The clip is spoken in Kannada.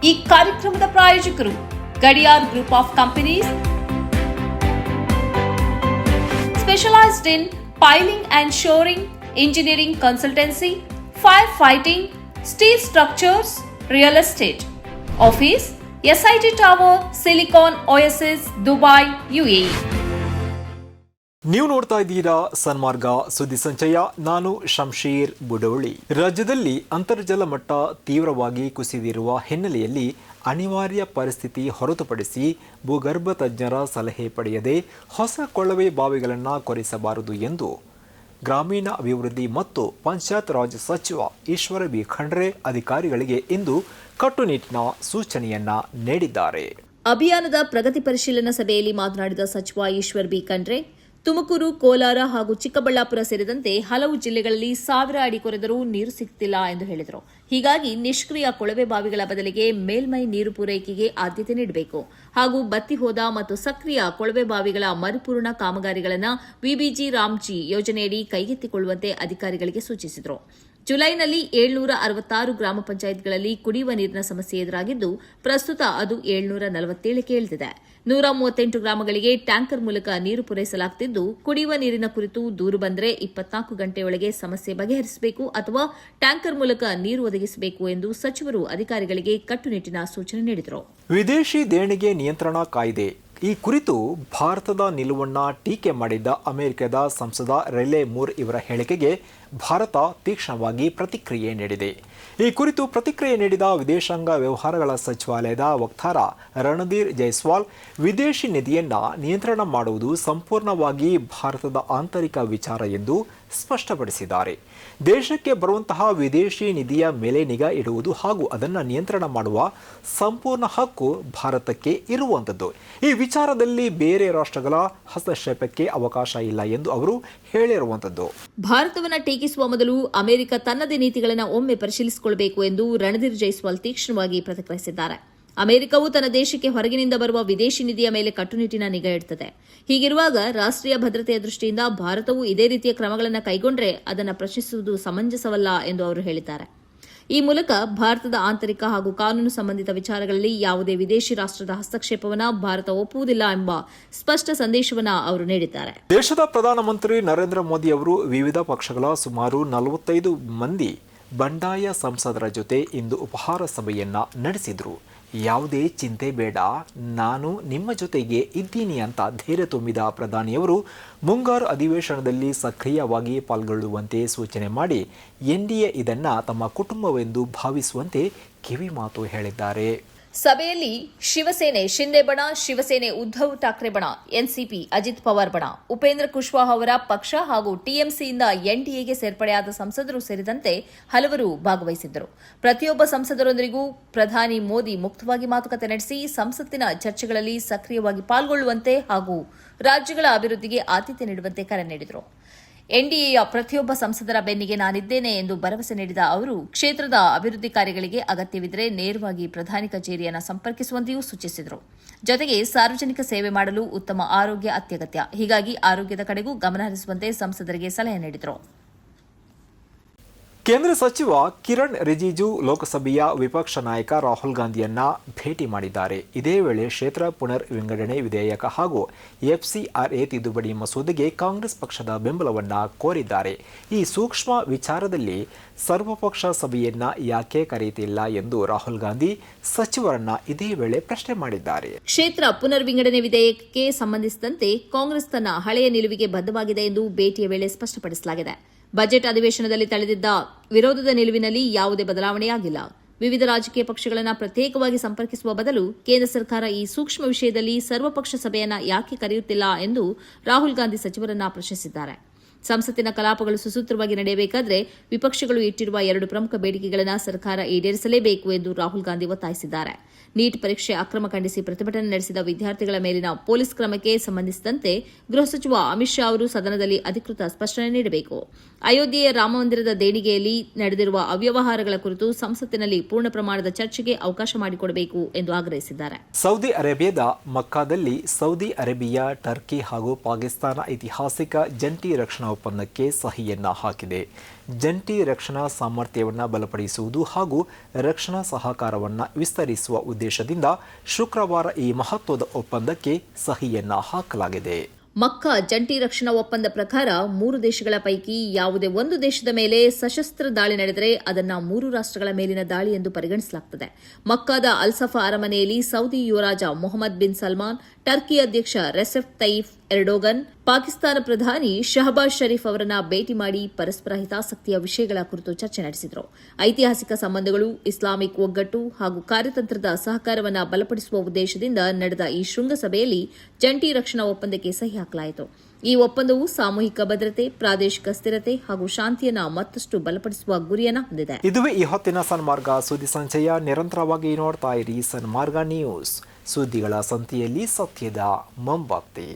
ಈ ಕಾರ್ಯಕ್ರಮದ ಪ್ರಾಯೋಜಕರು Gadiyar group of companies, specialized in piling and shoring, engineering consultancy, firefighting, steel structures, real estate. Office, SIT Tower, Silicon Oasis, Dubai, UAE. ನೀವು ನೋಡ್ತಾ ಇದ್ದೀರಾ ಸನ್ಮಾರ್ಗ ಸುದ್ದಿ ಸಂಚಯ. ನಾನು ಶಂಶೀರ್ ಬುಡೋಳಿ. ರಾಜ್ಯದಲ್ಲಿ ಅಂತರ್ಜಲ ಮಟ್ಟ ತೀವ್ರವಾಗಿ ಕುಸಿದಿರುವ ಹಿನ್ನೆಲೆಯಲ್ಲಿ ಅನಿವಾರ್ಯ ಪರಿಸ್ಥಿತಿ ಹೊರತುಪಡಿಸಿ ಭೂಗರ್ಭ ತಜ್ಞರ ಸಲಹೆ ಪಡೆಯದೆ ಹೊಸ ಕೊಳವೆ ಬಾವಿಗಳನ್ನು ಕೊರೆಸಬಾರದು ಎಂದು ಗ್ರಾಮೀಣ ಅಭಿವೃದ್ಧಿ ಮತ್ತು ಪಂಚಾಯತ್ ರಾಜ್ ಸಚಿವ ಈಶ್ವರ ಬಿ ಖಂಡ್ರೆ ಅಧಿಕಾರಿಗಳಿಗೆ ಇಂದು ಕಟ್ಟುನಿಟ್ಟಿನ ಸೂಚನೆಯನ್ನ ನೀಡಿದ್ದಾರೆ. ಅಭಿಯಾನದ ಪ್ರಗತಿ ಪರಿಶೀಲನಾ ಸಭೆಯಲ್ಲಿ ಮಾತನಾಡಿದ ಸಚಿವ ಈಶ್ವರ್ ಬಿ ಖಂಡ್ರೆ, ತುಮಕೂರು, ಕೋಲಾರ ಹಾಗೂ ಚಿಕ್ಕಬಳ್ಳಾಪುರ ಸೇರಿದಂತೆ ಹಲವು ಜಿಲ್ಲೆಗಳಲ್ಲಿ 1000 ಅಡಿ ಕೊರೆದರೂ ನೀರು ಸಿಗುತ್ತಿಲ್ಲ ಎಂದು ಹೇಳಿದರು. ಹೀಗಾಗಿ ನಿಷ್ಕ್ರಿಯ ಕೊಳವೆ ಬಾವಿಗಳ ಬದಲಿಗೆ ಮೇಲ್ಮೈ ನೀರು ಪೂರೈಕೆಗೆ ಆದ್ಯತೆ ನೀಡಬೇಕು ಹಾಗೂ ಬತ್ತಿ ಹೋದ ಮತ್ತು ಸಕ್ರಿಯ ಕೊಳವೆ ಬಾವಿಗಳ ಮರುಪೂರ್ಣ ಕಾಮಗಾರಿಗಳನ್ನು ವಿಬಿಜಿ ರಾಮ್ಜಿ ಯೋಜನೆಯಡಿ ಕೈಗೆತ್ತಿಕೊಳ್ಳುವಂತೆ ಅಧಿಕಾರಿಗಳಿಗೆ ಸೂಚಿಸಿದರು. ಜುಲೈನಲ್ಲಿ 766 ಗ್ರಾಮ ಪಂಚಾಯತ್ಗಳಲ್ಲಿ ಕುಡಿಯುವ ನೀರಿನ ಸಮಸ್ಯೆ ಎದುರಾಗಿದ್ದು, ಪ್ರಸ್ತುತ ಅದು 747ಕ್ಕೆ ಇಳಿದಿದೆ. 138 ಗ್ರಾಮಗಳಿಗೆ ಟ್ಯಾಂಕರ್ ಮೂಲಕ ನೀರು ಪೂರೈಸಲಾಗುತ್ತಿದ್ದು, ಕುಡಿಯುವ ನೀರಿನ ಕುರಿತು ದೂರು ಬಂದರೆ 24 ಗಂಟೆಯೊಳಗೆ ಸಮಸ್ಯೆ ಬಗೆಹರಿಸಬೇಕು ಅಥವಾ ಟ್ಯಾಂಕರ್ ಮೂಲಕ ನೀರು ಒದಗಿಸಬೇಕು ಎಂದು ಸಚಿವರು ಅಧಿಕಾರಿಗಳಿಗೆ ಕಟ್ಟುನಿಟ್ಟಿನ ಸೂಚನೆ ನೀಡಿದರು. ವಿದೇಶಿ ದೇಣಿಗೆ ನಿಯಂತ್ರಣ ಕಾಯ್ದೆ ಈ ಕುರಿತು ಭಾರತದ ನಿಲುವನ್ನ ಟೀಕೆ ಮಾಡಿದ್ದ ಅಮೆರಿಕದ ಸಂಸದ ರೆಲೆ ಮೂರ್ ಇವರ ಹೇಳಿಕೆಗೆ ಭಾರತ ತೀಕ್ಷ್ಣವಾಗಿ ಪ್ರತಿಕ್ರಿಯೆ ನೀಡಿದೆ. ಈ ಕುರಿತು ಪ್ರತಿಕ್ರಿಯೆ ನೀಡಿದ ವಿದೇಶಾಂಗ ವ್ಯವಹಾರಗಳ ಸಚಿವಾಲಯದ ವಕ್ತಾರ ರಣಧೀರ್ ಜೈಸ್ವಾಲ್, ವಿದೇಶಿ ನಿಧಿಯನ್ನ ನಿಯಂತ್ರಣ ಮಾಡುವುದು ಸಂಪೂರ್ಣವಾಗಿ ಭಾರತದ ಆಂತರಿಕ ವಿಚಾರ ಎಂದು ಸ್ಪಷ್ಟಪಡಿಸಿದ್ದಾರೆ. ದೇಶಕ್ಕೆ ಬರುವಂತಹ ವಿದೇಶಿ ನಿಧಿಯ ಮೇಲೆ ನಿಗಾ ಇಡುವುದು ಹಾಗೂ ಅದನ್ನು ನಿಯಂತ್ರಣ ಮಾಡುವ ಸಂಪೂರ್ಣ ಹಕ್ಕು ಭಾರತಕ್ಕೆ ಇರುವಂಥದ್ದು. ಈ ವಿಚಾರದಲ್ಲಿ ಬೇರೆ ರಾಷ್ಟ್ರಗಳ ಹಸ್ತಕ್ಷೇಪಕ್ಕೆ ಅವಕಾಶ ಇಲ್ಲ ಎಂದು ಅವರು ಹೇಳಿರುವಂಥದ್ದು. ಭಾರತವನ್ನು ಟೀಕಿಸುವ ಮೊದಲು ಅಮೆರಿಕ ತನ್ನದೇ ನೀತಿಗಳನ್ನು ಒಮ್ಮೆ ಪರಿಶೀಲಿಸಿಕೊಳ್ಳಬೇಕು ಎಂದು ರಣಧೀರ್ ಜೈಸ್ವಾಲ್ ತೀಕ್ಷ್ಣವಾಗಿ ಪ್ರತಿಕ್ರಿಯಿಸಿದ್ದಾರೆ. ಅಮೆರಿಕವು ತನ್ನ ದೇಶಕ್ಕೆ ಹೊರಗಿನಿಂದ ಬರುವ ವಿದೇಶಿ ನಿಧಿಯ ಮೇಲೆ ಕಟ್ಟುನಿಟ್ಟಿನ ನಿಗಾ ಇಡುತ್ತದೆ. ಹೀಗಿರುವಾಗ ರಾಷ್ಟ್ರೀಯ ಭದ್ರತೆಯ ದೃಷ್ಟಿಯಿಂದ ಭಾರತವು ಇದೇ ರೀತಿಯ ಕ್ರಮಗಳನ್ನು ಕೈಗೊಂಡರೆ ಅದನ್ನು ಪ್ರಶ್ನಿಸುವುದು ಸಮಂಜಸವಲ್ಲ ಎಂದು ಅವರು ಹೇಳಿದ್ದಾರೆ. ಈ ಮೂಲಕ ಭಾರತದ ಆಂತರಿಕ ಹಾಗೂ ಕಾನೂನು ಸಂಬಂಧಿತ ವಿಚಾರಗಳಲ್ಲಿ ಯಾವುದೇ ವಿದೇಶಿ ರಾಷ್ಟ್ರದ ಹಸ್ತಕ್ಷೇಪವನ್ನು ಭಾರತ ಒಪ್ಪುವುದಿಲ್ಲ ಎಂಬ ಸ್ಪಷ್ಟ ಸಂದೇಶವನ್ನು ಅವರು ನೀಡಿದ್ದಾರೆ. ದೇಶದ ಪ್ರಧಾನಮಂತ್ರಿ ನರೇಂದ್ರ ಮೋದಿ ಅವರು ವಿವಿಧ ಪಕ್ಷಗಳ ಸುಮಾರು 45 ಮಂದಿ ಬಂಡಾಯ ಸಂಸದರ ಜೊತೆ ಇಂದು ಉಪಹಾರ ಸಭೆಯನ್ನ ನಡೆಸಿದರು. ಯಾವುದೇ ಚಿಂತೆ ಬೇಡ, ನಾನು ನಿಮ್ಮ ಜೊತೆಗೆ ಇದ್ದೀನಿ ಅಂತ ಧೈರ್ಯ ತುಂಬಿದ ಪ್ರಧಾನಿಯವರು ಮುಂಗಾರು ಅಧಿವೇಶನದಲ್ಲಿ ಸಕ್ರಿಯವಾಗಿ ಪಾಲ್ಗೊಳ್ಳುವಂತೆ ಸೂಚನೆ ಮಾಡಿ ಎನ್ಡಿಎ ಇದನ್ನು ತಮ್ಮ ಕುಟುಂಬವೆಂದು ಭಾವಿಸುವಂತೆ ಕಿವಿಮಾತು ಹೇಳಿದ್ದಾರೆ. ಸಭೆಯಲ್ಲಿ ಶಿವಸೇನೆ ಶಿಂದೆ ಬಣ, ಶಿವಸೇನೆ ಉದ್ಧವ್ ಠಾಕ್ರೆ ಬಣ, ಎನ್ಸಿಪಿ ಅಜಿತ್ ಪವಾರ್ ಬಣ, ಉಪೇಂದ್ರ ಕುಶ್ವಾಹ್ ಅವರ ಪಕ್ಷ ಹಾಗೂ ಟಿಎಂಸಿಯಿಂದ ಎನ್ಡಿಎಗೆ ಸೇರ್ಪಡೆಯಾದ ಸಂಸದರು ಸೇರಿದಂತೆ ಹಲವರು ಭಾಗವಹಿಸಿದ್ದರು. ಪ್ರತಿಯೊಬ್ಬ ಸಂಸದರೊಂದಿಗೂ ಪ್ರಧಾನಿ ಮೋದಿ ಮುಕ್ತವಾಗಿ ಮಾತುಕತೆ ನಡೆಸಿ ಸಂಸತ್ತಿನ ಚರ್ಚೆಗಳಲ್ಲಿ ಸಕ್ರಿಯವಾಗಿ ಪಾಲ್ಗೊಳ್ಳುವಂತೆ ಹಾಗೂ ರಾಜ್ಯಗಳ ಅಭಿವೃದ್ಧಿಗೆ ಆದ್ಯತೆ ನೀಡುವಂತೆ ಕರೆ ನೀಡಿದರು. ಎನ್ಡಿಎಯ ಪ್ರತಿಯೊಬ್ಬ ಸಂಸದರ ಬೆನ್ನಿಗೆ ನಾನಿದ್ದೇನೆ ಎಂದು ಭರವಸೆ ನೀಡಿದ ಅವರು ಕ್ಷೇತ್ರದ ಅಭಿವೃದ್ಧಿ ಕಾರ್ಯಗಳಿಗೆ ಅಗತ್ಯವಿದ್ದರೆ ನೇರವಾಗಿ ಪ್ರಧಾನಿ ಕಚೇರಿಯನ್ನು ಸಂಪರ್ಕಿಸುವಂತೆಯೂ ಸೂಚಿಸಿದರು. ಜೊತೆಗೆ ಸಾರ್ವಜನಿಕ ಸೇವೆ ಮಾಡಲು ಉತ್ತಮ ಆರೋಗ್ಯ ಅತ್ಯಗತ್ಯ, ಹೀಗಾಗಿ ಆರೋಗ್ಯದ ಕಡೆಗೂ ಗಮನ ಹರಿಸುವಂತೆ ಸಂಸದರಿಗೆ ಸಲಹೆ ನೀಡಿದರು. ಕೇಂದ್ರ ಸಚಿವ ಕಿರಣ್ ರಿಜಿಜು ಲೋಕಸಭೆಯ ವಿಪಕ್ಷ ನಾಯಕ ರಾಹುಲ್ ಗಾಂಧಿಯನ್ನ ಭೇಟಿ ಮಾಡಿದ್ದಾರೆ. ಇದೇ ವೇಳೆ ಕ್ಷೇತ್ರ ಪುನರ್ ವಿಂಗಡಣೆ ವಿಧೇಯಕ ಹಾಗೂ ಎಫ್ಸಿಆರ್ಎ ತಿದ್ದುಪಡಿ ಮಸೂದೆಗೆ ಕಾಂಗ್ರೆಸ್ ಪಕ್ಷದ ಬೆಂಬಲವನ್ನ ಕೋರಿದ್ದಾರೆ. ಈ ಸೂಕ್ಷ್ಮ ವಿಚಾರದಲ್ಲಿ ಸರ್ವಪಕ್ಷ ಸಭೆಯನ್ನ ಯಾಕೆ ಕರೆಯುತ್ತಿಲ್ಲ ಎಂದು ರಾಹುಲ್ ಗಾಂಧಿ ಸಚಿವರನ್ನ ಇದೇ ವೇಳೆ ಪ್ರಶ್ನೆ ಮಾಡಿದ್ದಾರೆ. ಕ್ಷೇತ್ರ ಪುನರ್ ವಿಂಗಡಣೆ ವಿಧೇಯಕಕ್ಕೆ ಸಂಬಂಧಿಸಿದಂತೆ ಕಾಂಗ್ರೆಸ್ ತನ್ನ ಹಳೆಯ ನಿಲುವಿಗೆ ಬದ್ಧವಾಗಿದೆ ಎಂದು ಭೇಟಿಯ ವೇಳೆ ಸ್ಪಷ್ಟಪಡಿಸಲಾಗಿದೆ. ಬಜೆಟ್ ಅಧಿವೇಶನದಲ್ಲಿ ತಳೆದಿದ್ದ ವಿರೋಧದ ನಿಲುವಿನಲ್ಲಿ ಯಾವುದೇ ಬದಲಾವಣೆಯಾಗಿಲ್ಲ. ವಿವಿಧ ರಾಜಕೀಯ ಪಕ್ಷಗಳನ್ನು ಪ್ರತ್ಯೇಕವಾಗಿ ಸಂಪರ್ಕಿಸುವ ಬದಲು ಕೇಂದ್ರ ಸರ್ಕಾರ ಈ ಸೂಕ್ಷ್ಮ ವಿಷಯದಲ್ಲಿ ಸರ್ವಪಕ್ಷ ಸಭೆಯನ್ನು ಯಾಕೆ ಕರೆಯುತ್ತಿಲ್ಲ ಎಂದು ರಾಹುಲ್ ಗಾಂಧಿ ಸಚಿವರನ್ನ ಪ್ರಶ್ನಿಸಿದ್ದಾರೆ. ಸಂಸತ್ತಿನ ಕಲಾಪಗಳು ಸುಸೂತ್ರವಾಗಿ ನಡೆಯಬೇಕಾದರೆ ವಿಪಕ್ಷಗಳು ಇಟ್ಟಿರುವ 2 ಪ್ರಮುಖ ಬೇಡಿಕೆಗಳನ್ನು ಸರ್ಕಾರ ಈಡೇರಿಸಲೇಬೇಕು ಎಂದು ರಾಹುಲ್ ಗಾಂಧಿ ಒತ್ತಾಯಿಸಿದ್ದಾರೆ. ನೀಟ್ ಪರೀಕ್ಷೆ ಅಕ್ರಮ ಖಂಡಿಸಿ ಪ್ರತಿಭಟನೆ ನಡೆಸಿದ ವಿದ್ಯಾರ್ಥಿಗಳ ಮೇಲಿನ ಪೊಲೀಸ್ ಕ್ರಮಕ್ಕೆ ಸಂಬಂಧಿಸಿದಂತೆ ಗೃಹ ಸಚಿವ ಅಮಿತ್ ಶಾ ಅವರು ಸದನದಲ್ಲಿ ಅಧಿಕೃತ ಸ್ಪಷ್ಟನೆ ನೀಡಬೇಕು. ಅಯೋಧ್ಯೆಯ ರಾಮಮಂದಿರದ ದೇಣಿಗೆಯಲ್ಲಿ ನಡೆದಿರುವ ಅವ್ಯವಹಾರಗಳ ಕುರಿತು ಸಂಸತ್ತಿನಲ್ಲಿ ಪೂರ್ಣ ಪ್ರಮಾಣದ ಚರ್ಚೆಗೆ ಅವಕಾಶ ಮಾಡಿಕೊಡಬೇಕು ಎಂದು ಆಗ್ರಹಿಸಿದ್ದಾರೆ. ಸೌದಿ ಅರೇಬಿಯಾದ ಮಕ್ಕಾದಲ್ಲಿ ಸೌದಿ ಅರೇಬಿಯಾ, ಟರ್ಕಿ ಹಾಗೂ ಪಾಕಿಸ್ತಾನ ಐತಿಹಾಸಿಕ ಜಂಟಿ ರಕ್ಷಣಾ ಒಪ್ಪಂದಕ್ಕೆ ಸಹಿಯನ್ನ ಹಾಕಿದೆ. ಜಂಟಿ ರಕ್ಷಣಾ ಸಾಮರ್ಥ್ಯವನ್ನು ಬಲಪಡಿಸುವುದು ಹಾಗೂ ರಕ್ಷಣಾ ಸಹಕಾರವನ್ನು ವಿಸ್ತರಿಸುವ ಉದ್ದೇಶದಿಂದ ಶುಕ್ರವಾರ ಈ ಮಹತ್ವದ ಒಪ್ಪಂದಕ್ಕೆ ಸಹಿಯನ್ನ ಹಾಕಲಾಗಿದೆ. ಮಕ್ಕಾ ಜಂಟಿ ರಕ್ಷಣಾ ಒಪ್ಪಂದ ಪ್ರಕಾರ 3 ದೇಶಗಳ ಪೈಕಿ ಯಾವುದೇ ಒಂದು ದೇಶದ ಮೇಲೆ ಸಶಸ್ತ್ರ ದಾಳಿ ನಡೆದರೆ ಅದನ್ನು 3 ರಾಷ್ಟ್ರಗಳ ಮೇಲಿನ ದಾಳಿ ಎಂದು ಪರಿಗಣಿಸಲಾಗುತ್ತದೆ. ಮಕ್ಕಾದ ಅಲ್ಸಫಾ ಅರಮನೆಯಲ್ಲಿ ಸೌದಿ ಯುವರಾಜ ಮೊಹಮ್ಮದ್ ಬಿನ್ ಸಲ್ಮಾನ್, ಟರ್ಕಿ ಅಧ್ಯಕ್ಷ ರೆಸೆಪ್ ತಯ್ಯಿಪ್ ಎರ್ಡೋಗನ್, ಪಾಕಿಸ್ತಾನ ಪ್ರಧಾನಿ ಶಹಬಾಜ್ ಶರೀಫ್ ಅವರನ್ನ ಭೇಟಿ ಮಾಡಿ ಪರಸ್ಪರ ಹಿತಾಸಕ್ತಿಯ ವಿಷಯಗಳ ಕುರಿತು ಚರ್ಚೆ ನಡೆಸಿದರು. ಐತಿಹಾಸಿಕ ಸಂಬಂಧಗಳು, ಇಸ್ಲಾಮಿಕ್ ಒಗ್ಗಟ್ಟು ಹಾಗೂ ಕಾರ್ಯತಂತ್ರದ ಸಹಕಾರವನ್ನು ಬಲಪಡಿಸುವ ಉದ್ದೇಶದಿಂದ ನಡೆದ ಈ ಶೃಂಗಸಭೆಯಲ್ಲಿ ಜಂಟಿ ರಕ್ಷಣಾ ಒಪ್ಪಂದಕ್ಕೆ ಸಹಿ ಹಾಕಲಾಯಿತು. ಈ ಒಪ್ಪಂದವು ಸಾಮೂಹಿಕ ಭದ್ರತೆ, ಪ್ರಾದೇಶಿಕ ಸ್ಥಿರತೆ ಹಾಗೂ ಶಾಂತಿಯನ್ನು ಮತ್ತಷ್ಟು ಬಲಪಡಿಸುವ ಗುರಿಯನ್ನು ಹೊಂದಿದೆ. ಇದುವೇ ಈ ಹೊತ್ತಿನ ಸನ್ಮಾರ್ಗ ಸುದ್ದಿ ಸಂಚಯ. ನಿರಂತರವಾಗಿ ನೋಡ್ತಾ ಇರಿ ಸನ್ಮಾರ್ಗ ನ್ಯೂಸ್. ಸುದ್ದಿಗಳ ಸಂತೆಯಲ್ಲಿ ಸತ್ಯದ ಮೊಂಬತ್ತಿ.